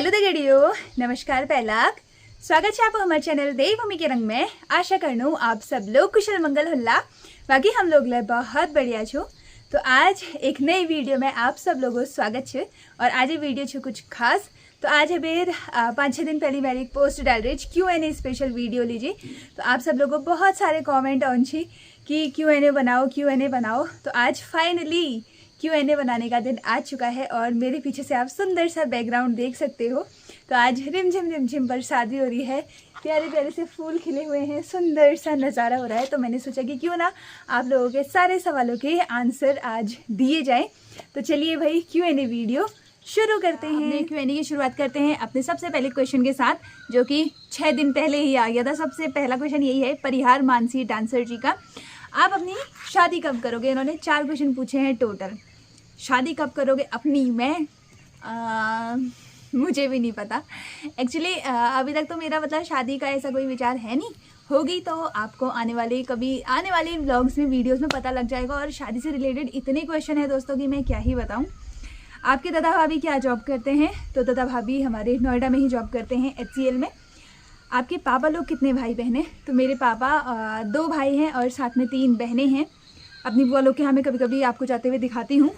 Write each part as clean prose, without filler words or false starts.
Hello दगड़ियो, नमस्कार पहलाक स्वागत है आपको हमारे चैनल देवभूमि के रंग में। आशा करनू आप सब लोग कुशल मंगल हुल्ला। बाकी हम लोग ले बहुत बढ़िया छो। तो आज एक नई वीडियो में आप सब लोगों स्वागत है। और आज ये वीडियो छो कुछ खास। तो आज है बेर 5-6 दिन पहले मेरी एक पोस्ट डाल रही Q&A स्पेशल वीडियो लीजिए। तो आप सब लोगों बहुत सारे कमेंट ऑन छी कि Q&A बनाओ। तो आज फाइनली Q&A बनाने का दिन आ चुका है और मेरे पीछे से आप सुंदर सा बैकग्राउंड देख सकते हो। तो आज रिमझिम बरसात हो रही है, प्यारे प्यारे से फूल खिले हुए हैं, सुंदर सा नज़ारा हो रहा है। तो मैंने सोचा कि क्यों ना आप लोगों के सारे सवालों के आंसर आज दिए जाएं। तो चलिए भाई Q&A वीडियो शुरू करते हैं। Q&A की शुरुआत करते हैं अपने सबसे पहले क्वेश्चन के साथ, जो कि 6 दिन पहले ही आ गया था। सबसे पहला क्वेश्चन यही है परिहार मानसी डांसर जी का, आप अपनी शादी कब करोगे। इन्होंने 4 क्वेश्चन पूछे हैं टोटल। शादी कब करोगे अपनी, मैं मुझे भी नहीं पता एक्चुअली। अभी तक तो मेरा मतलब शादी का ऐसा कोई विचार है नहीं। होगी तो आपको आने वाले व्लॉग्स में, वीडियोस में पता लग जाएगा। और शादी से रिलेटेड इतने क्वेश्चन है दोस्तों कि मैं क्या ही बताऊं। आपके दादा भाभी क्या जॉब करते हैं। तो दादा भाभी हमारे नोएडा में ही जॉब करते हैं, HCL में। आपके पापा लोग कितने भाई बहन हैं। तो मेरे पापा 2 भाई हैं और साथ में 3 बहनें हैं। अपनी बुआ लोग के यहाँ मैं कभी कभी आपको जाते हुए दिखाती हूँ।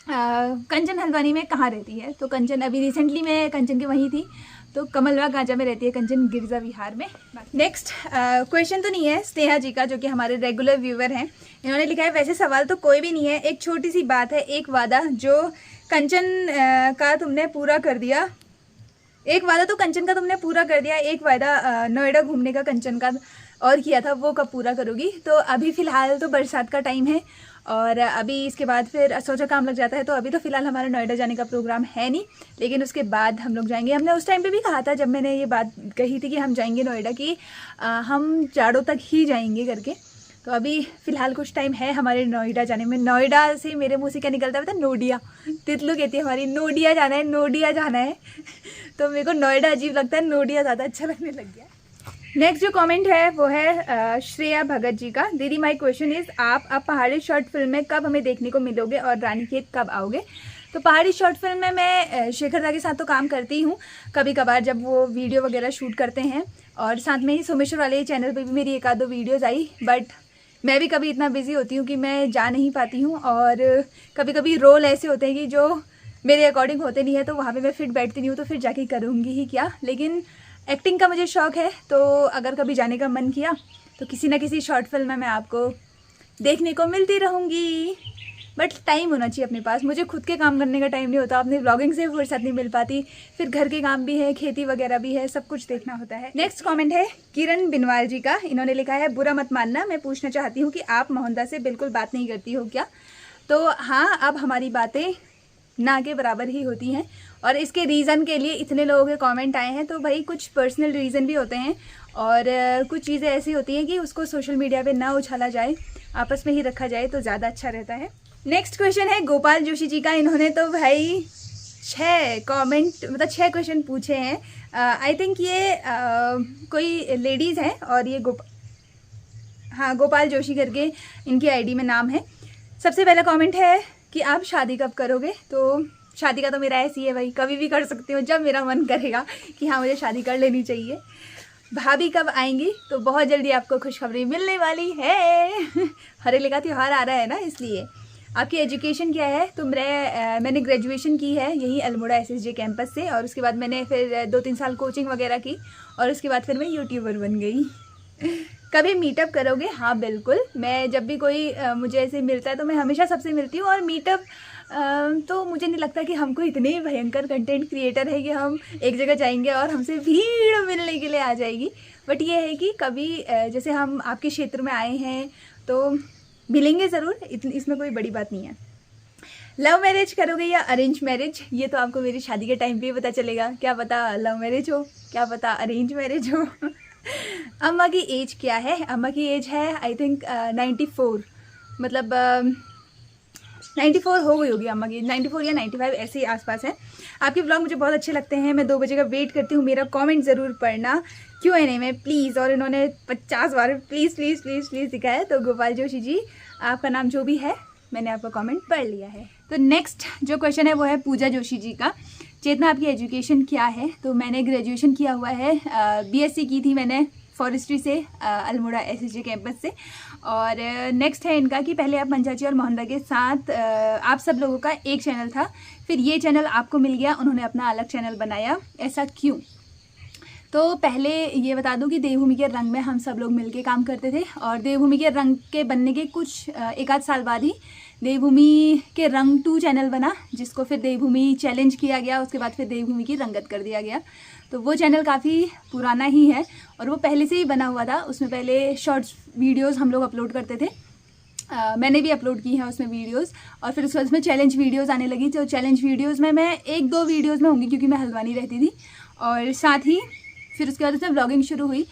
कंचन हल्द्वानी में कहाँ रहती है। तो कंचन अभी रिसेंटली मैं कंचन के वहीं थी। तो कमलवा गांजा में रहती है कंचन, गिरजा विहार में। नेक्स्ट क्वेश्चन तो नहीं है स्नेहा जी का, जो कि हमारे रेगुलर व्यूवर हैं। इन्होंने लिखा है वैसे सवाल तो कोई भी नहीं है, एक छोटी सी बात है। एक वादा जो कंचन का तुमने पूरा कर दिया, एक वादा तो कंचन का तुमने पूरा कर दिया, एक वादा नोएडा घूमने का कंचन का और किया था, वो कब पूरा करोगी। तो अभी फ़िलहाल तो बरसात का टाइम है और अभी इसके बाद फिर सोचा काम लग जाता है। तो अभी तो फ़िलहाल हमारा नोएडा जाने का प्रोग्राम है नहीं, लेकिन उसके बाद हम लोग जाएंगे। हमने उस टाइम पे भी कहा था जब मैंने ये बात कही थी कि हम जाएंगे नोएडा, कि हम जाड़ों तक ही जाएंगे करके। तो अभी फ़िलहाल कुछ टाइम है हमारे नोएडा जाने में। नोएडा से मेरे मुँह से क्या निकलता है पता, नोडिया। तितलू कहती है हमारी, नोडिया जाना है तो मेरे को नोएडा अजीब लगता है, नोडिया ज़्यादा अच्छा लगने लग गया। नेक्स्ट जो कमेंट है वो है श्रेया भगत जी का। दीदी माय क्वेश्चन इज़, आप अब पहाड़ी शॉर्ट फिल्म में कब हमें देखने को मिलोगे और रानीखेत कब आओगे। तो पहाड़ी शॉर्ट फिल्म में मैं शेखर दा के साथ तो काम करती हूँ कभी कभार, जब वो वीडियो वगैरह शूट करते हैं। और साथ में ही सोमेश्वर वाले चैनल पे भी मेरी 1-2 वीडियोज़ आई। बट मैं भी कभी इतना बिजी होती हूँ कि मैं जा नहीं पाती हूँ। और कभी कभी रोल ऐसे होते हैं कि जो मेरे अकॉर्डिंग होते नहीं है, तो वहाँ पे मैं फिट बैठती नहीं हूँ, तो फिर जाके करूँगी ही क्या। लेकिन एक्टिंग का मुझे शौक़ है, तो अगर कभी जाने का मन किया तो किसी ना किसी शॉर्ट फिल्म में मैं आपको देखने को मिलती रहूँगी। बट टाइम होना चाहिए अपने पास। मुझे खुद के काम करने का टाइम नहीं होता, अपनी व्लॉगिंग से फुर्सत नहीं मिल पाती, फिर घर के काम भी है, खेती वगैरह भी है, सब कुछ देखना होता है। नेक्स्ट कमेंट है किरण बिनवाल जी का। इन्होंने लिखा है बुरा मत मानना, मैं पूछना चाहती हूँ कि आप मोहनदा से बिल्कुल बात नहीं करती हो क्या। तो हाँ, अब हमारी बातें ना के बराबर ही होती हैं। और इसके रीज़न के लिए इतने लोगों के कमेंट आए हैं। तो भाई कुछ पर्सनल रीज़न भी होते हैं और कुछ चीज़ें ऐसी होती हैं कि उसको सोशल मीडिया पे ना उछाला जाए, आपस में ही रखा जाए तो ज़्यादा अच्छा रहता है। नेक्स्ट क्वेश्चन है गोपाल जोशी जी का। इन्होंने तो भाई 6 क्वेश्चन पूछे हैं। आई थिंक ये कोई लेडीज़ हैं और ये गोपाल जोशी करके इनकी ID में नाम है। सबसे पहला कमेंट है कि आप शादी कब करोगे। तो शादी का तो मेरा ऐसी है भाई, कभी भी कर सकती हूँ जब मेरा मन करेगा कि हाँ मुझे शादी कर लेनी चाहिए। भाभी कब आएंगी। तो बहुत जल्दी आपको खुशखबरी मिलने वाली है। हरेले का त्यौहार आ रहा है ना, इसलिए। आपकी एजुकेशन क्या है। तो मैंने ग्रेजुएशन की है यही अल्मोड़ा SSJ कैंपस से। और उसके बाद मैंने फिर 2-3 साल कोचिंग वगैरह की और उसके बाद फिर मैं यूट्यूबर बन गई। कभी मीटअप करोगे। हाँ बिल्कुल, मैं जब भी कोई मुझे ऐसे मिलता है तो मैं हमेशा सबसे मिलती हूँ। और मीटअप तो मुझे नहीं लगता कि हमको इतने भयंकर कंटेंट क्रिएटर है कि हम एक जगह जाएंगे और हमसे भीड़ मिलने के लिए आ जाएगी। बट ये है कि कभी जैसे हम आपके क्षेत्र में आए हैं तो मिलेंगे ज़रूर, इसमें कोई बड़ी बात नहीं है। लव मैरिज करोगे या अरेंज मैरिज, ये तो आपको मेरी शादी के टाइम पे ही पता चलेगा। क्या पता लव मैरिज हो, क्या पता अरेंज मैरिज हो। अम्मा की एज क्या है। अम्मा की एज है आई थिंक 94, मतलब 94 हो गई होगी अम्मा की, 94 या 95 ऐसे ही आसपास है। आपके ब्लॉग मुझे बहुत अच्छे लगते हैं, मैं 2 बजे का वेट करती हूँ, मेरा कमेंट ज़रूर पढ़ना Q&A में प्लीज़। और इन्होंने 50 बार प्लीज़ प्लीज़ प्लीज़ प्लीज़ लिखा है। तो गोपाल जोशी जी, आपका नाम जो भी है मैंने आपका कमेंट पढ़ लिया है। तो नेक्स्ट जो क्वेश्चन है वो है पूजा जोशी जी का। चेतना आपकी एजुकेशन क्या है? तो मैंने ग्रेजुएशन किया हुआ है, बीएससी की थी मैंने फॉरेस्ट्री से, अल्मोड़ा एसएसजी कैंपस से। और नेक्स्ट है इनका कि पहले आप मंचाची और मोहनदा के साथ आप सब लोगों का एक चैनल था, फिर ये चैनल आपको मिल गया, उन्होंने अपना अलग चैनल बनाया, ऐसा क्यों? तो पहले ये बता दूं कि देवभूमि के रंग में हम सब लोग मिलके काम करते थे, और देवभूमि के रंग के बनने के कुछ एक आध साल बाद ही देवभूमि के रंग 2 चैनल बना, जिसको फिर देवभूमि चैलेंज किया गया, उसके बाद फिर देवभूमि की रंगत कर दिया गया। तो वो चैनल काफ़ी पुराना ही है और वो पहले से ही बना हुआ था। उसमें पहले शॉर्ट्स वीडियोस हम लोग अपलोड करते थे, मैंने भी अपलोड की हैं उसमें वीडियोस, और फिर उसमें चैलेंज वीडियोस आने लगी। तो चैलेंज वीडियोस में मैं 1-2 वीडियोस में होंगी क्योंकि मैं हल्द्वानी रहती थी, और साथ ही फिर उसके बाद उसमें ब्लॉगिंग शुरू हुई।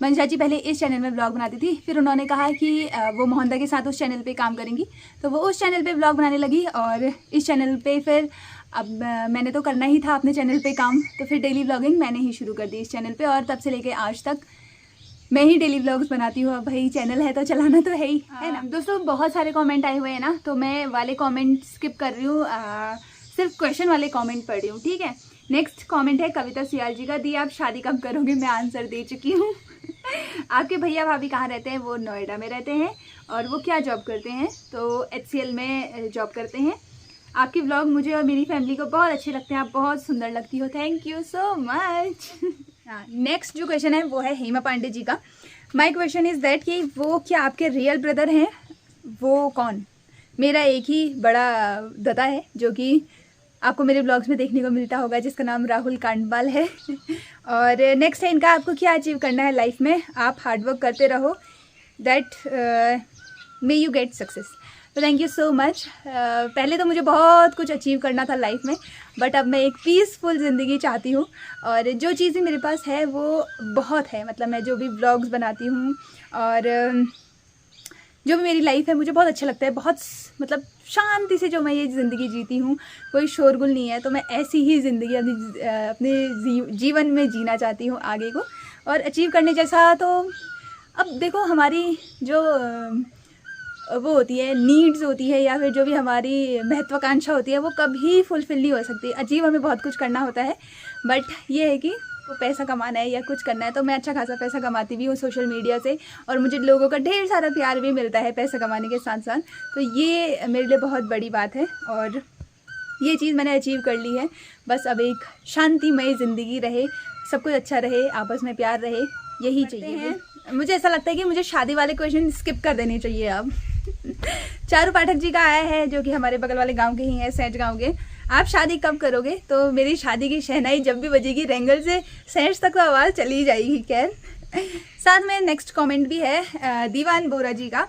मंचाची पहले इस चैनल में ब्लॉग बनाती थी, फिर उन्होंने कहा कि वो मोहनदा के साथ उस चैनल पे काम करेंगी, तो वो उस चैनल पे ब्लॉग बनाने लगी। और इस चैनल पे फिर अब मैंने तो करना ही था अपने चैनल पे काम, तो फिर डेली ब्लॉगिंग मैंने ही शुरू कर दी इस चैनल पे, और तब से लेके आज तक मैं ही डेली व्लॉग्स बनाती हूँ। अब भाई चैनल है तो चलाना तो है ही, है ना दोस्तों। बहुत सारे कमेंट आए हुए हैं ना, तो मैं वाले कमेंट स्किप कर रही हूँ, सिर्फ क्वेश्चन वाले कमेंट पढ़ रही हूँ, ठीक है। नेक्स्ट कमेंट है कविता सियाल जी का, दी आप शादी कब करोगे? मैं आंसर दे चुकी हूँ। आपके भैया भाभी कहाँ रहते हैं? वो नोएडा में रहते हैं। और वो क्या जॉब करते हैं? तो HCL में जॉब करते हैं। आपके व्लॉग मुझे और मेरी फैमिली को बहुत अच्छे लगते हैं, आप बहुत सुंदर लगती हो, thank you so much. Next जो क्वेश्चन है वो है हेमा पांडे जी का। माय क्वेश्चन इज़ दैट कि वो क्या आपके रियल ब्रदर हैं? वो कौन? मेरा एक ही बड़ा दादा है जो कि आपको मेरे ब्लॉग्स में देखने को मिलता होगा, जिसका नाम राहुल कांडपाल है। और नेक्स्ट है इनका, आपको क्या अचीव करना है लाइफ में? आप हार्डवर्क करते रहो, that may you get success. तो थैंक यू सो मच। पहले तो मुझे बहुत कुछ अचीव करना था लाइफ में, बट अब मैं एक पीसफुल ज़िंदगी चाहती हूँ, और जो चीज़ें मेरे पास है वो बहुत है। मतलब मैं जो भी व्लॉग्स बनाती हूँ और जो भी मेरी लाइफ है, मुझे बहुत अच्छा लगता है, बहुत मतलब शांति से जो मैं ये ज़िंदगी जीती हूँ, कोई शोरगुल नहीं है। तो मैं ऐसी ही ज़िंदगी अपने जीवन में जीना चाहती हूँ आगे को। और अचीव करने जैसा तो अब देखो, हमारी जो वो होती है नीड्स होती है, या फिर जो भी हमारी महत्वाकांक्षा होती है, वो कभी फुलफिल नहीं हो सकती। अचीव हमें बहुत कुछ करना होता है, बट ये है कि वो पैसा कमाना है या कुछ करना है। तो मैं अच्छा खासा पैसा कमाती भी हूँ सोशल मीडिया से, और मुझे लोगों का ढेर सारा प्यार भी मिलता है पैसा कमाने के साथ साथ। तो ये मेरे लिए बहुत बड़ी बात है, और ये चीज़ मैंने अचीव कर ली है। बस अब एक शांतिमय ज़िंदगी रहे, सब कुछ अच्छा रहे, आपस में प्यार रहे, यही चाहिए। मुझे ऐसा लगता है कि मुझे शादी वाले क्वेश्चन स्किप कर देने चाहिए अब। चारू पाठक जी का आया है, जो कि हमारे बगल वाले गांव के ही हैं, सैंज गांव के। आप शादी कब करोगे? तो मेरी शादी की शहनाई जब भी बजेगी, रेंगल से सैंज तक तो आवाज़ चली जाएगी। खैर, साथ में नेक्स्ट कमेंट भी है दीवान बोरा जी का।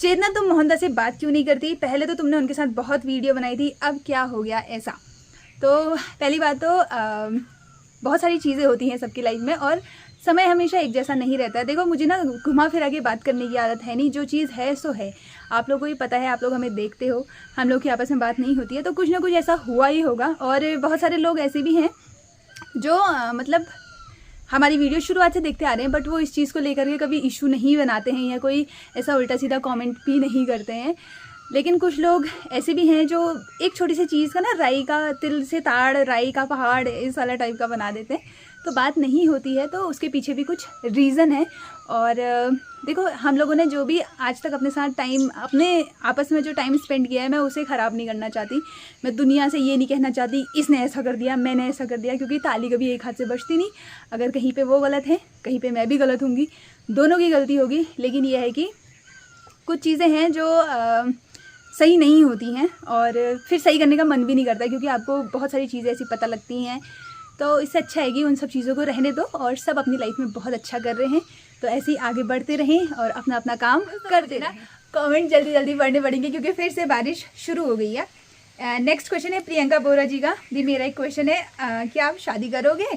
चेतना, तुम मोहनदा से बात क्यों नहीं करती? पहले तो तुमने उनके साथ बहुत वीडियो बनाई थी, अब क्या हो गया ऐसा? तो पहली बात तो बहुत सारी चीज़ें होती हैं सबकी लाइफ में, और समय हमेशा एक जैसा नहीं रहता है। देखो, मुझे ना घुमा फिरा के बात करने की आदत है नहीं, जो चीज़ है सो है। आप लोगों को ही पता है, आप लोग हमें देखते हो, हम लोग की आपस में बात नहीं होती है, तो कुछ ना कुछ ऐसा हुआ ही होगा। और बहुत सारे लोग ऐसे भी हैं जो मतलब हमारी वीडियो शुरुआत से देखते आ रहे हैं, बट वो इस चीज़ को लेकर के कभी इशू नहीं बनाते हैं, या कोई ऐसा उल्टा सीधा कमेंट भी नहीं करते हैं। लेकिन कुछ लोग ऐसे भी हैं जो एक छोटी सी चीज़ का ना, राई का तिल से ताड़, राई का पहाड़, इस वाला टाइप का बना देते हैं, तो बात नहीं होती है। तो उसके पीछे भी कुछ रीज़न है। और देखो, हम लोगों ने जो भी आज तक अपने साथ टाइम, अपने आपस में जो टाइम स्पेंड किया है, मैं उसे ख़राब नहीं करना चाहती। मैं दुनिया से ये नहीं कहना चाहती इसने ऐसा कर दिया, मैंने ऐसा कर दिया, क्योंकि ताली कभी एक हाथ से बजती नहीं। अगर कहीं पे वो गलत है, कहीं पे मैं भी गलत होंगी, दोनों की गलती होगी। लेकिन यह है कि कुछ चीज़ें हैं जो सही नहीं होती हैं, और फिर सही करने का मन भी नहीं करता, क्योंकि आपको बहुत सारी चीज़ें ऐसी पता लगती हैं। तो इससे अच्छा है कि उन सब चीज़ों को रहने दो, और सब अपनी लाइफ में बहुत अच्छा कर रहे हैं, तो ऐसे ही आगे बढ़ते रहें और अपना अपना काम करते रहें। कमेंट जल्दी जल्दी पढ़ने पड़ेंगे क्योंकि फिर से बारिश शुरू हो गई है। नेक्स्ट क्वेश्चन है प्रियंका बोरा जी का। दी, मेरा एक क्वेश्चन है, क्या आप शादी करोगे?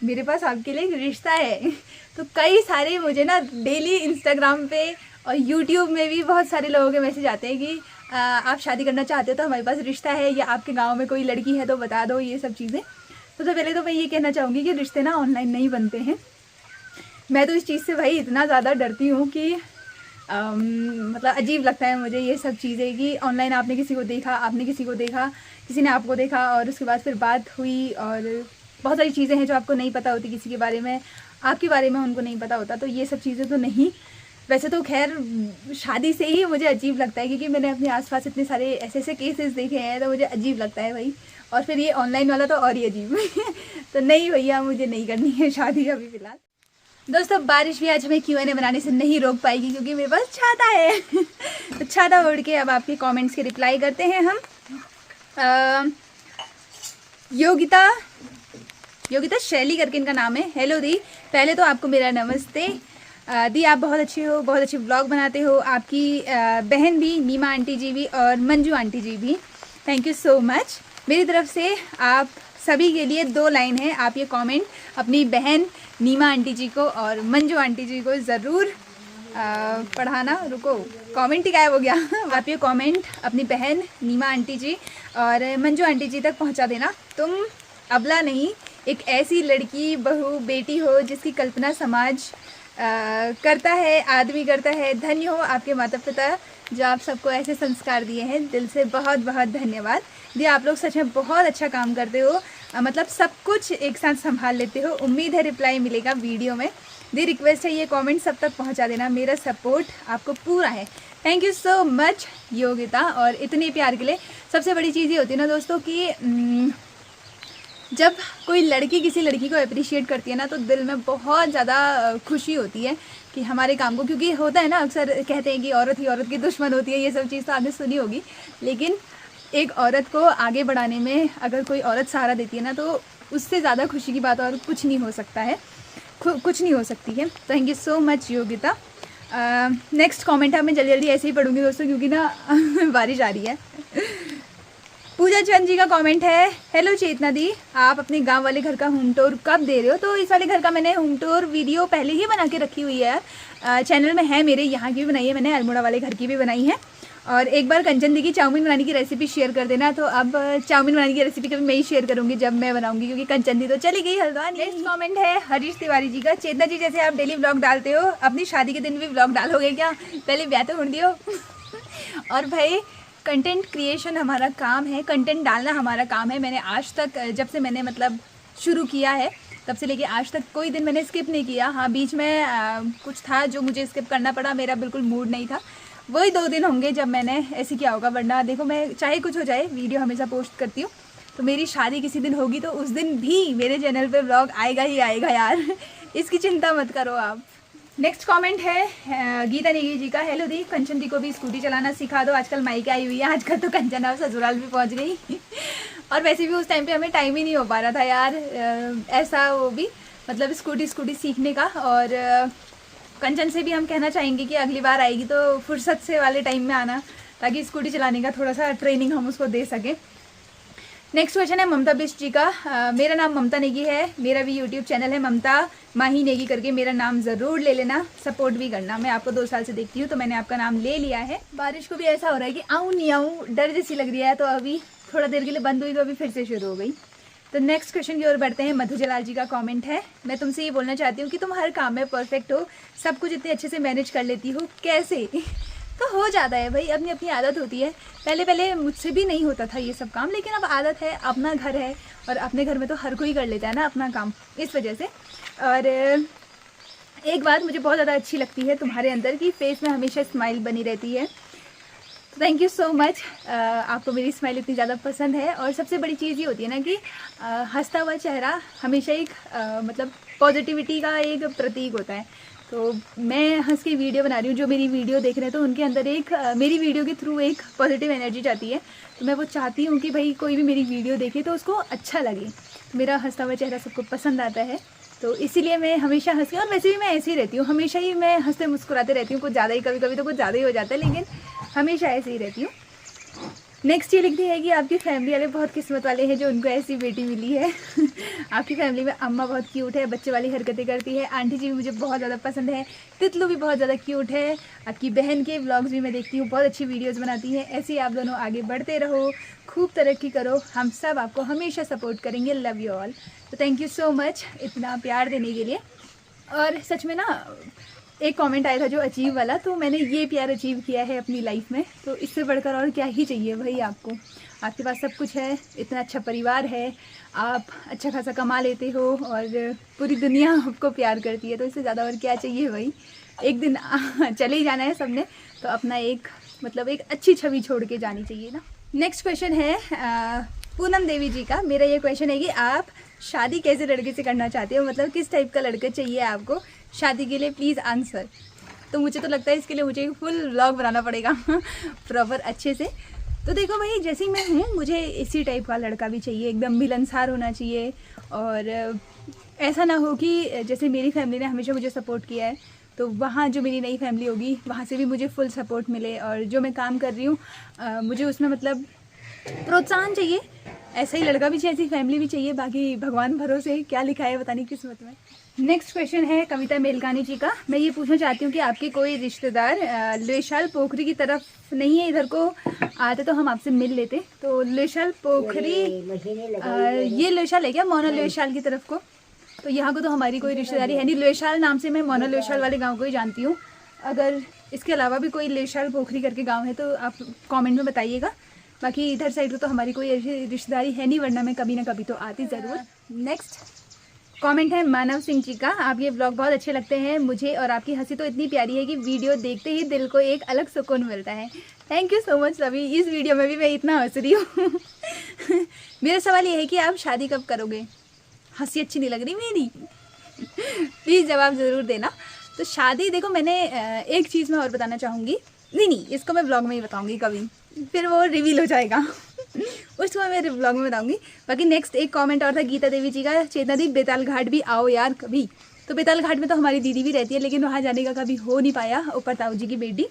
मेरे पास आपके लिए एक रिश्ता है। तो कई सारे मुझे ना डेली इंस्टाग्राम पे और यूट्यूब में भी बहुत सारे लोगों के मैसेज आते हैं कि आप शादी करना चाहते हो तो हमारे पास रिश्ता है, या आपके गाँव में कोई लड़की है तो बता दो, ये सब चीज़ें। सबसे पहले तो मैं ये कहना चाहूँगी कि रिश्ते ना ऑनलाइन नहीं बनते हैं। मैं तो इस चीज़ से भाई इतना ज़्यादा डरती हूँ कि मतलब अजीब लगता है मुझे ये सब चीज़ें कि ऑनलाइन आपने किसी को देखा, आपने किसी को देखा, किसी ने आपको देखा और उसके बाद फिर बात हुई और बहुत सारी चीज़ें हैं जो आपको नहीं पता होती किसी के बारे में, आपके बारे में उनको नहीं पता होता। तो ये सब चीज़ें तो नहीं, वैसे तो खैर शादी से ही मुझे अजीब लगता है क्योंकि मैंने अपने आसपास इतने सारे ऐसे ऐसे केसेस देखे हैं तो मुझे अजीब लगता है भाई। और फिर ये ऑनलाइन वाला तो और ही अजीब तो नहीं भैया, मुझे नहीं करनी है शादी अभी फ़िलहाल। दोस्तों बारिश भी आज हमें Q&A बनाने से नहीं रोक पाएगी क्योंकि मेरे पास छाता है तो छाता ओढ़ के अब आपके कमेंट्स के रिप्लाई करते हैं हम। योगिता शैली करके इनका नाम है। हेलो दी, पहले तो आपको मेरा नमस्ते। दी आप बहुत अच्छे हो, बहुत अच्छे व्लॉग बनाते हो। आपकी बहन भी, नीमा आंटी जी भी और मंजू आंटी जी भी, थैंक यू सो मच। मेरी तरफ से आप सभी के लिए 2 लाइन है, आप ये कमेंट अपनी बहन नीमा आंटी जी को और मंजू आंटी जी को ज़रूर पढ़ाना। रुको, कमेंट ही गायब हो गया आप ये कमेंट अपनी बहन नीमा आंटी जी और मंजू आंटी जी तक पहुंचा देना। तुम अबला नहीं, एक ऐसी लड़की, बहू, बेटी हो जिसकी कल्पना समाज करता है, आदमी करता है। धन्य हो आपके माता पिता जो आप सबको ऐसे संस्कार दिए हैं, दिल से बहुत बहुत धन्यवाद। दी आप लोग सच में बहुत अच्छा काम करते हो, मतलब सब कुछ एक साथ संभाल लेते हो। उम्मीद है रिप्लाई मिलेगा वीडियो में। दी रिक्वेस्ट है ये कमेंट सब तक पहुंचा देना, मेरा सपोर्ट आपको पूरा है। Thank you so much Yogita. और इतने प्यार के लिए सबसे बड़ी चीज़ ये होती है ना दोस्तों कि जब कोई लड़की किसी लड़की को अप्रिशिएट करती है ना तो दिल में बहुत ज़्यादा खुशी होती है कि हमारे काम को, क्योंकि होता है ना अक्सर कहते हैं कि औरत ही औरत की दुश्मन होती है, ये सब चीज़ तो आपने सुनी होगी। लेकिन एक औरत को आगे बढ़ाने में अगर कोई औरत सहारा देती है ना तो उससे ज़्यादा खुशी की बात और कुछ नहीं हो सकता है, कुछ नहीं हो सकती है। Thank you so much Yogita. Next comment मैं जल्दी जल्दी ऐसे ही पढ़ूँगी दोस्तों क्योंकि ना बारिश आ रही है। पूजा चंद जी का कमेंट है, हेलो चेतना दी, आप अपने गांव वाले घर का होम टूर कब दे रहे हो? तो इस वाले घर का मैंने होम टूर वीडियो पहले ही बना के रखी हुई है, चैनल में है मेरे। यहाँ की भी बनाई है मैंने, अल्मोड़ा वाले घर की भी बनाई है। और एक बार कंचन दी की चाउमीन बनाने की रेसिपी शेयर कर देना। तो अब चाउमीन बनाने की रेसिपी कभी मैं ही शेयर करूँगी जब मैं बनाऊँगी, क्योंकि कंचन दी तो चली गई हल्द्वानी। नेक्स्ट कमेंट है हरीश तिवारी जी का, चेतना जी जैसे आप डेली व्लॉग डालते हो, अपनी शादी के दिन भी व्लॉग डालोगे क्या? पहले ब्याह तो ढूंढ दियो और भाई कंटेंट क्रिएशन हमारा काम है, कंटेंट डालना हमारा काम है। मैंने आज तक जब से मैंने मतलब शुरू किया है तब से लेके आज तक कोई दिन मैंने स्किप नहीं किया। हाँ बीच में कुछ था जो मुझे स्किप करना पड़ा, मेरा बिल्कुल मूड नहीं था, वही 2 दिन होंगे जब मैंने ऐसे किया होगा। वरना देखो मैं चाहे कुछ हो जाए वीडियो हमेशा पोस्ट करती हूँ। तो मेरी शादी किसी दिन होगी तो उस दिन भी मेरे चैनल पे व्लॉग आएगा ही आएगा यार इसकी चिंता मत करो आप। नेक्स्ट कमेंट है गीता नेगी जी का, हेलो दी, कंचन दी को भी स्कूटी चलाना सिखा दो, आजकल मायके आई हुई है, आजकल तो कंचन अब ससुराल भी पहुंच गई और वैसे भी उस टाइम पे हमें टाइम ही नहीं हो पा रहा था यार ऐसा, वो भी मतलब स्कूटी सीखने का। और कंचन से भी हम कहना चाहेंगे कि अगली बार आएगी तो फुर्सत से वाले टाइम में आना, ताकि स्कूटी चलाने का थोड़ा सा ट्रेनिंग हम उसको दे सकें। नेक्स्ट क्वेश्चन है ममता बिस्ट जी का, मेरा नाम ममता नेगी है, मेरा भी यूट्यूब चैनल है ममता माही नेगी करके, मेरा नाम ज़रूर ले लेना, सपोर्ट भी करना। मैं आपको 2 साल से देखती हूँ तो मैंने आपका नाम ले लिया है। बारिश को भी ऐसा हो रहा है कि आऊँ नहीं आऊँ, डर जैसी लग रही है, तो अभी थोड़ा देर के लिए बंद हुई तो अभी फिर से शुरू हो गई। तो नेक्स्ट क्वेश्चन की ओर बढ़ते हैं। मधु जलाल जी का कमेंट है, मैं तुमसे ये बोलना चाहती हूँ कि तुम हर काम में परफेक्ट हो, सब कुछ इतने अच्छे से मैनेज कर लेती हो, कैसे? तो हो जाता है भाई, अपनी अपनी आदत होती है। पहले पहले मुझसे भी नहीं होता था ये सब काम, लेकिन अब आदत है, अपना घर है और अपने घर में तो हर कोई कर लेता है ना अपना काम, इस वजह से। और एक बात मुझे बहुत ज़्यादा अच्छी लगती है तुम्हारे अंदर की फेस में हमेशा स्माइल बनी रहती है। थैंक यू सो मच, आपको मेरी स्माइल इतनी ज़्यादा पसंद है। और सबसे बड़ी चीज़ ये होती है ना कि हंसता हुआ चेहरा हमेशा एक मतलब पॉजिटिविटी का एक प्रतीक होता है। तो मैं हंस के वीडियो बना रही हूँ, जो मेरी वीडियो देख रहे हैं तो उनके अंदर एक मेरी वीडियो के थ्रू एक पॉजिटिव एनर्जी जाती है। तो मैं वो चाहती हूँ कि भाई कोई भी मेरी वीडियो देखे तो उसको अच्छा लगे। तो मेरा हंसता हुआ चेहरा सबको पसंद आता है, तो इसीलिए मैं हमेशा हंसी, और वैसे भी मैं ऐसे ही रहती हूँ, हमेशा ही मैं हंसते मुस्कुराते रहती हूँ, कुछ ज़्यादा ही, कभी कभी तो कुछ ज़्यादा ही हो जाता है, लेकिन हमेशा ऐसे ही रहती हूँ। नेक्स्ट ये लिखती है कि आपकी फैमिली वाले बहुत किस्मत वाले हैं जो उनको ऐसी बेटी मिली है आपकी फैमिली में अम्मा बहुत क्यूट है, बच्चे वाली हरकतें करती है, आंटी जी भी मुझे बहुत ज़्यादा पसंद है, तितलू भी बहुत ज़्यादा क्यूट है, आपकी बहन के व्लॉग्स भी मैं देखती हूँ, बहुत अच्छी वीडियोस बनाती हैं। ऐसे ही आप दोनों आगे बढ़ते रहो, खूब तरक्की करो, हम सब आपको हमेशा सपोर्ट करेंगे। Love you all. तो थैंक यू सो मच इतना प्यार देने के लिए। और सच में ना एक कमेंट आया था जो अचीव वाला, तो मैंने ये प्यार अचीव किया है अपनी लाइफ में, तो इससे बढ़कर और क्या ही चाहिए भाई आपको। आपके पास सब कुछ है, इतना अच्छा परिवार है, आप अच्छा खासा कमा लेते हो और पूरी दुनिया आपको प्यार करती है, तो इससे ज़्यादा और क्या चाहिए भाई। एक दिन चले ही जाना है सबने, तो अपना एक एक अच्छी छवि छोड़ के जानी चाहिए ना। नेक्स्ट क्वेश्चन है पूनम देवी जी का। मेरा ये क्वेश्चन है कि आप शादी कैसे लड़के से करना चाहते हो, मतलब किस टाइप का लड़का चाहिए आपको शादी के लिए, प्लीज़ आंसर। तो मुझे तो लगता है इसके लिए मुझे फुल व्लॉग बनाना पड़ेगा प्रॉपर अच्छे से। तो देखो भाई, जैसे मैं हूँ, मुझे इसी टाइप का लड़का भी चाहिए, एकदम मिलनसार होना चाहिए। और ऐसा ना हो कि जैसे मेरी फैमिली ने हमेशा मुझे सपोर्ट किया है, तो वहाँ जो मेरी नई फैमिली होगी वहाँ से भी मुझे फुल सपोर्ट मिले, और जो मैं काम कर रही हूँ मुझे उसमें प्रोत्साहन चाहिए। ऐसा ही लड़का भी चाहिए, ऐसी फैमिली भी चाहिए, बाकी भगवान भरोसे क्या लिखा है पता नहीं किस्मत में। नेक्स्ट क्वेश्चन है कविता मेलकानी जी का। मैं ये पूछना चाहती हूँ कि आपके कोई रिश्तेदार लेशाल पोखरी की तरफ नहीं है, इधर को आते तो हम आपसे मिल लेते। तो लेशाल पोखरी ये लेशाल है क्या, मोना लेशाल की तरफ को? तो यहाँ को तो हमारी कोई रिश्तेदारी है नहीं। लेशाल नाम से मैं मोना लेशाल वाले गाँव को ही जानती हूँ। अगर इसके अलावा भी कोई लेशाल पोखरी करके गाँव है तो आप कॉमेंट में बताइएगा। बाकी इधर साइड तो हमारी कोई ऐसी रिश्तेदारी है नहीं, वरना मैं कभी ना कभी तो आती ज़रूर। नेक्स्ट कमेंट है मानव सिंह जी का। आप ये ब्लॉग बहुत अच्छे लगते हैं मुझे, और आपकी हंसी तो इतनी प्यारी है कि वीडियो देखते ही दिल को एक अलग सुकून मिलता है। Thank you so much Ravi, इस वीडियो में भी मैं इतना हंस रही हूँ मेरा सवाल ये है कि आप शादी कब करोगे? हंसी अच्छी नहीं लग रही मेरी प्लीज़ जवाब ज़रूर देना। तो शादी देखो, मैंने एक चीज़ मैं और बताना चाहूँगी। नहीं, इसको मैं ब्लॉग में ही बताऊँगी कभी, फिर वो रिवील हो जाएगा उसको मैं मेरे ब्लॉग में बताऊंगी। बाकी नेक्स्ट एक कमेंट और था गीता देवी जी का। चेतना दी, बेताल घाट भी आओ यार कभी। तो बेताल घाट में तो हमारी दीदी भी रहती है, लेकिन वहाँ जाने का कभी हो नहीं पाया। ऊपर ताऊ जी की बेटी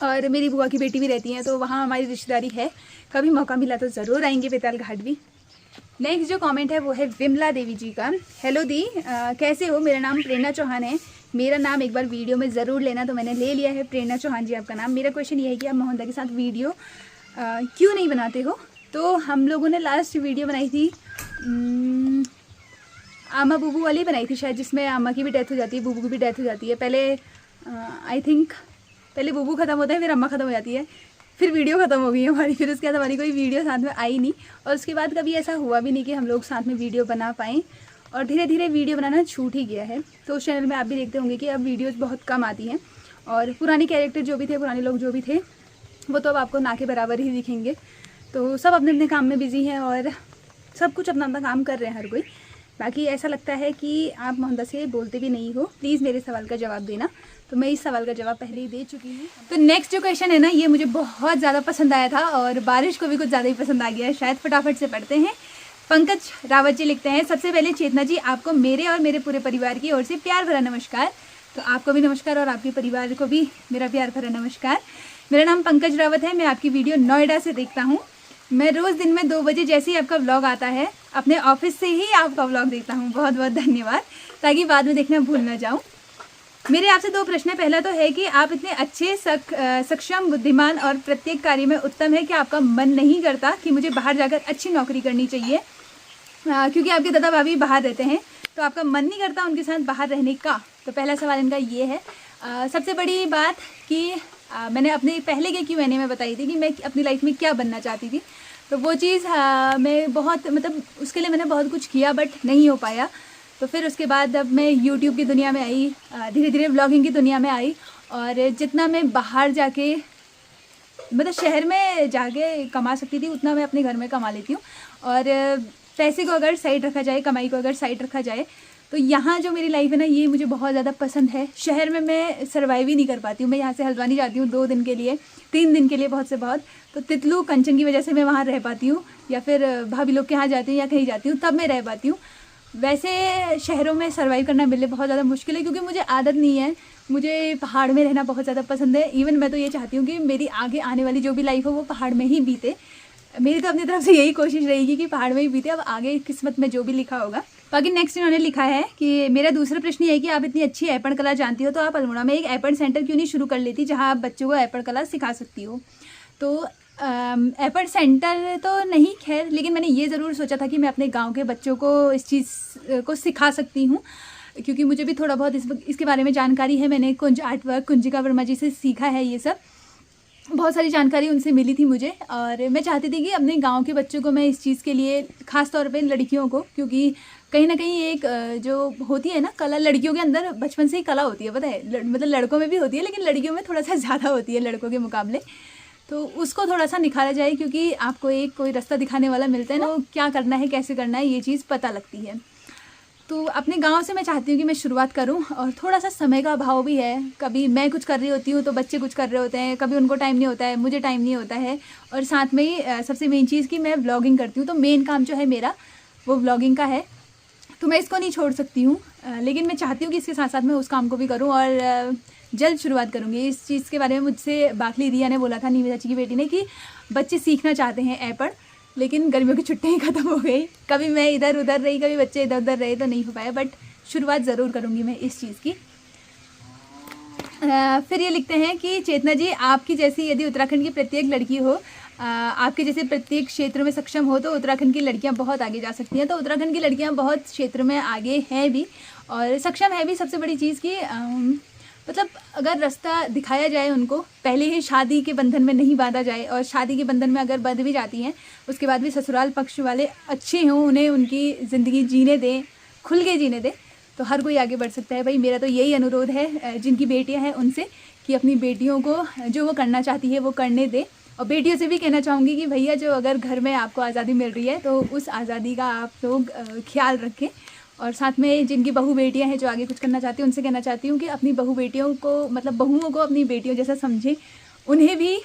और मेरी बुआ की बेटी भी रहती हैं, तो वहाँ हमारी रिश्तेदारी है। कभी मौका मिला तो ज़रूर आएंगे बेताल घाट भी। नेक्स्ट जो कमेंट है वो है विमला देवी जी का। हेलो दी, कैसे हो? मेरा नाम प्रेरणा चौहान है। मेरा नाम एक बार वीडियो में ज़रूर लेना, तो मैंने ले लिया है। प्रेरणा चौहान जी आपका नाम। मेरा क्वेश्चन ये है कि आप मोहनदा के साथ वीडियो क्यों नहीं बनाते हो? तो हम लोगों ने लास्ट वीडियो बनाई थी आमा बुबू वाली बनाई थी शायद, जिसमें आमा की भी डेथ हो जाती है, बुबू की भी डेथ हो जाती है। पहले आई थिंक पहले बुबू ख़त्म होता है, फिर अम्मा ख़त्म हो जाती है, फिर वीडियो ख़त्म हो गई है हमारी। फिर उसके बाद हमारी कोई वीडियो साथ में आई नहीं, और उसके बाद कभी ऐसा हुआ भी नहीं कि हम लोग साथ में वीडियो बना पाएँ। और धीरे धीरे वीडियो बनाना छूट ही गया है। तो उस चैनल में आप भी देखते होंगे कि अब वीडियोज़ बहुत कम आती हैं, और पुराने कैरेक्टर जो भी थे, पुराने लोग जो भी थे, वो तो अब आपको ना के बराबर ही दिखेंगे। तो सब अपने अपने काम में बिज़ी हैं और सब कुछ अपना अपना काम कर रहे हैं हर कोई। बाकी ऐसा लगता है कि आप मोहनदा से बोलते भी नहीं हो। प्लीज़ मेरे सवाल का जवाब देना। तो मैं इस सवाल का जवाब पहले ही दे चुकी हूँ। तो नेक्स्ट जो क्वेश्चन है ना, ये मुझे बहुत ज़्यादा पसंद आया था, और बारिश को भी कुछ ज़्यादा ही पसंद आ गया है शायद। फटाफट से पढ़ते हैं। पंकज रावत जी लिखते हैं, सबसे पहले चेतना जी, आपको मेरे और मेरे पूरे परिवार की ओर से प्यार भरा नमस्कार। तो आपको भी नमस्कार, और आपके परिवार को भी मेरा प्यार भरा नमस्कार। मेरा नाम पंकज रावत है। मैं आपकी वीडियो नोएडा से देखता हूँ। मैं रोज़ दिन में 2 बजे जैसे ही आपका व्लॉग आता है, अपने ऑफिस से ही आपका व्लॉग देखता हूँ। बहुत बहुत धन्यवाद, ताकि बाद में देखना भूल ना जाऊँ। मेरे आपसे 2 प्रश्न है। पहला तो है कि आप इतने अच्छे, सक्षम, बुद्धिमान और प्रत्येक कार्य में उत्तम है कि आपका मन नहीं करता कि मुझे बाहर जाकर अच्छी नौकरी करनी चाहिए, क्योंकि आपके दादा भाभी बाहर रहते हैं, तो आपका मन नहीं करता उनके साथ बाहर रहने का? तो पहला सवाल इनका ये है। सबसे बड़ी बात कि मैंने अपने पहले के Q&A में बताई थी कि मैं अपनी लाइफ में क्या बनना चाहती थी। तो वो चीज़ मैं बहुत उसके लिए मैंने बहुत कुछ किया, बट नहीं हो पाया। तो फिर उसके बाद अब मैं YouTube की दुनिया में आई, धीरे धीरे व्लॉगिंग की दुनिया में आई, और जितना मैं बाहर जाके शहर में जाके कमा सकती थी, उतना मैं अपने घर में कमा लेती हूँ। और पैसे को अगर साइड रखा जाए, कमाई को अगर साइड रखा जाए, तो यहाँ जो मेरी लाइफ है ना, ये मुझे बहुत ज़्यादा पसंद है। शहर में मैं सर्वाइव ही नहीं कर पाती हूँ। मैं यहाँ से हल्द्वानी जाती हूँ 2 दिन के लिए, 3 दिन के लिए बहुत से बहुत, तो तितलू कंचन की वजह से मैं वहाँ रह पाती हूँ, या फिर भाभी लोग के यहाँ जाती हूँ या कहीं जाती हूँ तब मैं रह पाती हूँ। वैसे शहरों में सर्वाइव करना मेरे लिए बहुत ज़्यादा मुश्किल है, क्योंकि मुझे आदत नहीं है। मुझे पहाड़ में रहना बहुत ज़्यादा पसंद है। इवन मैं तो ये चाहती हूँ कि मेरी आगे आने वाली जो भी लाइफ हो वो पहाड़ में ही बीते। मेरी तो अपनी तरफ से यही कोशिश रहेगी कि पहाड़ में ही बीते। अब आगे किस्मत में जो भी लिखा होगा। बाकी नेक्स्ट इन्होंने लिखा है कि मेरा दूसरा प्रश्न ये है कि आप इतनी अच्छी ऐपण कला जानती हो, तो आप अल्मोड़ा में एक ऐपण सेंटर क्यों नहीं शुरू कर लेती, जहाँ आप बच्चों को ऐपण कला सिखा सकती हो? तो ऐपण सेंटर तो नहीं खैर, लेकिन मैंने ये ज़रूर सोचा था कि मैं अपने गाँव के बच्चों को इस चीज़ को सिखा सकती हूँ। क्योंकि मुझे भी थोड़ा बहुत इसके बारे में जानकारी है। मैंने कुंज आर्ट वर्क कुंजिका वर्मा जी से सीखा है, ये सब बहुत सारी जानकारी उनसे मिली थी मुझे। और मैं चाहती थी कि अपने गांव के बच्चों को मैं इस चीज़ के लिए, ख़ास तौर पे लड़कियों को, क्योंकि कहीं ना कहीं एक जो होती है ना कला, लड़कियों के अंदर बचपन से ही कला होती है, पता है, मतलब लड़कों में भी होती है लेकिन लड़कियों में थोड़ा सा ज़्यादा होती है लड़कों के मुकाबले। तो उसको थोड़ा सा निखारा जाए, क्योंकि आपको एक कोई रास्ता दिखाने वाला मिलता है ना, तो क्या करना है कैसे करना है ये चीज़ पता लगती है। तो अपने गांव से मैं चाहती हूँ कि मैं शुरुआत करूँ, और थोड़ा सा समय का अभाव भी है। कभी मैं कुछ कर रही होती हूँ तो बच्चे कुछ कर रहे होते हैं, कभी उनको टाइम नहीं होता है, मुझे टाइम नहीं होता है। और साथ में ही सबसे मेन चीज़ कि मैं व्लॉगिंग करती हूँ, तो मेन काम जो है मेरा वो व्लॉगिंग का है, तो मैं इसको नहीं छोड़ सकती हूँ। लेकिन मैं चाहती हूँ कि इसके साथ साथ मैं उस काम को भी करूँ, और जल्द शुरुआत करूँगी। इस चीज़ के बारे में मुझसे बाकली रिया ने बोला था, नीवी चाची की बेटी ने, कि बच्चे सीखना चाहते हैं ऐपड़, लेकिन गर्मियों की छुट्टियाँ ही ख़त्म हो गई। कभी मैं इधर उधर रही, कभी बच्चे इधर उधर रहे, तो नहीं हो पाया। बट शुरुआत ज़रूर करूँगी मैं इस चीज़ की। फिर ये लिखते हैं कि चेतना जी, आपकी जैसी यदि उत्तराखंड की प्रत्येक लड़की हो, आपके जैसे प्रत्येक क्षेत्र में सक्षम हो, तो उत्तराखंड की लड़कियां बहुत आगे जा सकती हैं। तो उत्तराखंड की लड़कियां बहुत क्षेत्र में आगे हैं भी और सक्षम है भी। सबसे बड़ी चीज़ कि मतलब अगर रास्ता दिखाया जाए उनको, पहले ही शादी के बंधन में नहीं बांधा जाए, और शादी के बंधन में अगर बंध भी जाती हैं उसके बाद भी ससुराल पक्ष वाले अच्छे हों, उन्हें उनकी ज़िंदगी जीने दें, खुल के जीने दें, तो हर कोई आगे बढ़ सकता है। भाई मेरा तो यही अनुरोध है जिनकी बेटियां हैं उनसे, कि अपनी बेटियों को जो वो करना चाहती है वो करने दें। और बेटियों से भी कहना चाहूँगी कि भैया, जो अगर घर में आपको आज़ादी मिल रही है तो उस आज़ादी का आप लोग ख्याल रखें। और साथ में जिनकी बहू बेटियां हैं जो आगे कुछ करना चाहती हैं, उनसे कहना चाहती हूँ कि अपनी बहू बेटियों को, मतलब बहुओं को अपनी बेटियों जैसा समझें, उन्हें भी,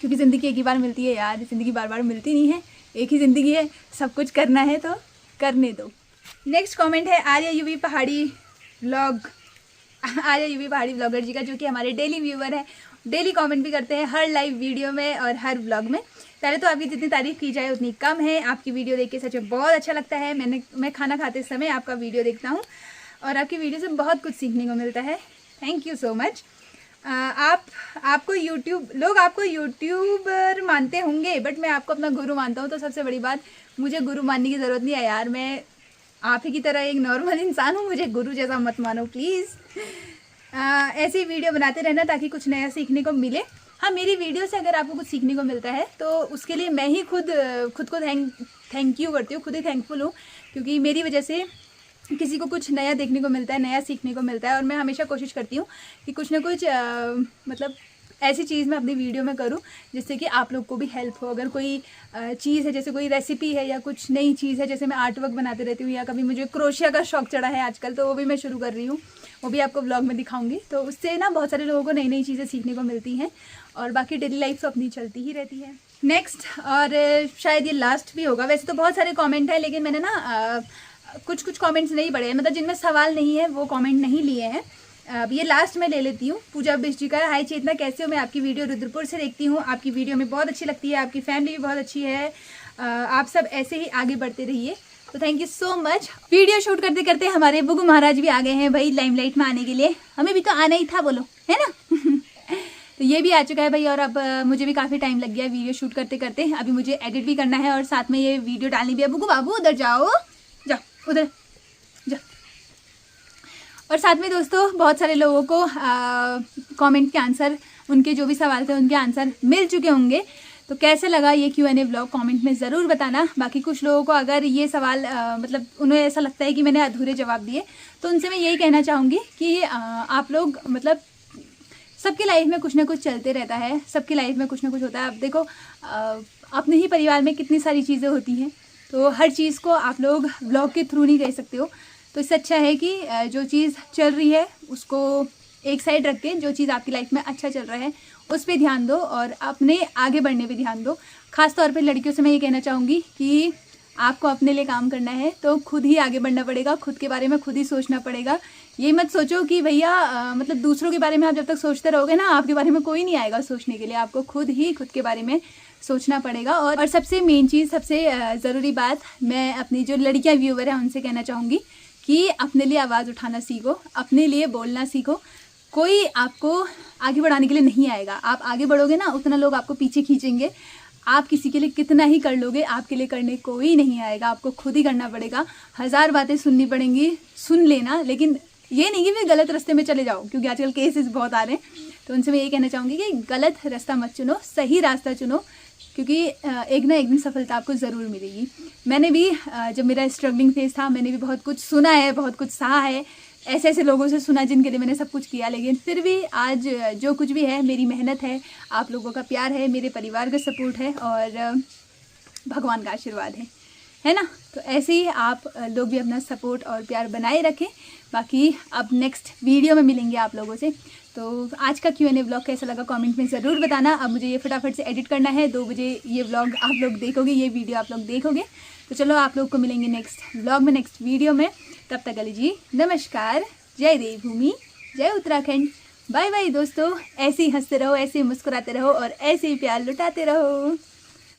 क्योंकि ज़िंदगी एक ही बार मिलती है यार, ज़िंदगी बार बार मिलती नहीं है, एक ही ज़िंदगी है, सब कुछ करना है तो करने दो। नेक्स्ट कमेंट है आर्या यूवी पहाड़ी व्लॉग, आर्या यूवी पहाड़ी व्लॉगर जी का, जो कि हमारे डेली व्यूअर है, डेली कमेंट भी करते हैं हर लाइव वीडियो में और हर व्लॉग में। पहले तो आपकी जितनी तारीफ़ की जाए उतनी कम है। आपकी वीडियो देख के सच में बहुत अच्छा लगता है। मैं खाना खाते समय आपका वीडियो देखता हूँ और आपकी वीडियो से बहुत कुछ सीखने को मिलता है। Thank you so much. आपको लोग आपको यूट्यूबर मानते होंगे, बट मैं आपको अपना गुरु मानता हूँ। तो सबसे बड़ी बात, मुझे गुरु मानने की ज़रूरत नहीं है यार, मैं आप ही की तरह एक नॉर्मल इंसान हूँ, मुझे गुरु जैसा मत मानो प्लीज़। ऐसी वीडियो बनाते रहना ताकि कुछ नया सीखने को मिले। हाँ, मेरी वीडियो से अगर आपको कुछ सीखने को मिलता है तो उसके लिए मैं ही खुद को थैंक यू करती हूँ, खुद ही थैंकफुल हूँ, क्योंकि मेरी वजह से किसी को कुछ नया देखने को मिलता है, नया सीखने को मिलता है। और मैं हमेशा कोशिश करती हूँ कि कुछ ना कुछ मतलब ऐसी चीज़ मैं अपनी वीडियो में करूँ जिससे कि आप लोग को भी हेल्प हो। अगर कोई चीज़ है, जैसे कोई रेसिपी है या कुछ नई चीज़ है, जैसे मैं आर्ट वर्क बनाते रहती हूँ, या कभी मुझे क्रोशिया का शौक चढ़ा है आजकल, तो वो भी मैं शुरू कर रही हूँ, वो भी आपको व्लॉग में दिखाऊंगी। तो उससे ना बहुत सारे लोगों को नई नई चीज़ें सीखने को मिलती हैं, और बाकी डेली लाइफ तो अपनी चलती ही रहती है। नेक्स्ट, और शायद ये लास्ट भी होगा, वैसे तो बहुत सारे कॉमेंट हैं, लेकिन मैंने ना कुछ कमेंट्स नहीं पढ़े हैं, मतलब जिनमें सवाल नहीं है वो कमेंट नहीं लिए हैं। अब ये लास्ट में ले लेती हूँ। पूजा बिष्ट जी का, हाय चेतना कैसे हो, मैं आपकी वीडियो रुद्रपुर से देखती हूँ, आपकी वीडियो में बहुत अच्छी लगती है, आपकी फैमिली भी बहुत अच्छी है, आप सब ऐसे ही आगे बढ़ते रहिए। तो thank you so much. Video shoot करते करते हमारे बुगू महाराज भी आ गए हैं भाई लाइमलाइट में आने के लिए, हमें भी तो आना ही था, बोलो है ना। तो ये भी आ चुका है भाई, और अब मुझे भी काफ़ी टाइम लग गया वीडियो शूट करते करते। अभी मुझे एडिट भी करना है और साथ में ये वीडियो डालनी भी है। बुगू बाबू उधर जाओ, जाओ उधर जाओ। और साथ में दोस्तों बहुत सारे लोगों को कमेंट के आंसर, उनके जो भी सवाल थे उनके आंसर मिल चुके होंगे। तो कैसे लगा ये Q&A व्लॉग कमेंट में ज़रूर बताना। बाकी कुछ लोगों को अगर ये सवाल मतलब उन्हें ऐसा लगता है कि मैंने अधूरे जवाब दिए, तो उनसे मैं यही कहना चाहूँगी कि आप लोग, मतलब सबकी लाइफ में कुछ ना कुछ चलते रहता है, सबकी लाइफ में कुछ ना कुछ होता है। अब देखो अपने ही परिवार में कितनी सारी चीज़ें होती हैं, तो हर चीज़ को आप लोग व्लॉग के थ्रू नहीं कह सकते हो। तो इससे अच्छा है कि जो चीज़ चल रही है उसको एक साइड रख के, जो चीज़ आपकी लाइफ में अच्छा चल रहा है उस पर ध्यान दो और अपने आगे बढ़ने पे ध्यान दो। ख़ास तौर पे लड़कियों से मैं ये कहना चाहूँगी कि आपको अपने लिए काम करना है तो खुद ही आगे बढ़ना पड़ेगा, खुद के बारे में खुद ही सोचना पड़ेगा। ये मत सोचो कि भैया मतलब दूसरों के बारे में आप जब तक सोचते रहोगे ना, आपके बारे में कोई नहीं आएगा सोचने के लिए, आपको खुद ही खुद के बारे में सोचना पड़ेगा। और सबसे मेन चीज़, सबसे ज़रूरी बात, मैं अपनी जो लड़कियाँ व्यूअर हैं उनसे कहना चाहूँगी कि अपने लिए आवाज़ उठाना सीखो, अपने लिए बोलना सीखो। कोई आपको आगे बढ़ाने के लिए नहीं आएगा, आप आगे बढ़ोगे ना उतना लोग आपको पीछे खींचेंगे। आप किसी के लिए कितना ही कर लोगे, आपके लिए करने कोई नहीं आएगा, आपको खुद ही करना पड़ेगा। 1000 बातें सुननी पड़ेंगी, सुन लेना, लेकिन ये नहीं कि फिर गलत रास्ते में चले जाओ, क्योंकि आजकल केसेस बहुत आ रहे हैं। तो उनसे मैं ये कहना चाहूँगी कि गलत रास्ता मत चुनो, सही रास्ता चुनो, क्योंकि एक ना एक दिन सफलता आपको ज़रूर मिलेगी। मैंने भी जब मेरा स्ट्रगलिंग फेज था, मैंने भी बहुत कुछ सुना है, बहुत कुछ सहा है, ऐसे ऐसे लोगों से सुना जिनके लिए मैंने सब कुछ किया, लेकिन फिर भी आज जो कुछ भी है मेरी मेहनत है, आप लोगों का प्यार है, मेरे परिवार का सपोर्ट है और भगवान का आशीर्वाद है ना। तो ऐसे ही आप लोग भी अपना सपोर्ट और प्यार बनाए रखें। बाकी अब नेक्स्ट वीडियो में मिलेंगे आप लोगों से। तो आज का Q&A व्लॉग कैसा लगा कमेंट में ज़रूर बताना। अब मुझे ये फटाफट से एडिट करना है, 2 बजे ये व्लॉग आप लोग देखोगे, ये वीडियो आप लोग देखोगे। तो चलो आप लोग को मिलेंगे नेक्स्ट व्लॉग में, नेक्स्ट वीडियो में। तब तक अली जी नमस्कार, जय देवभूमि, जय उत्तराखंड, बाय बाय दोस्तों। ऐसे ही हंसते रहो, ऐसे ही मुस्कुराते रहो और ऐसे ही प्यार लुटाते रहो।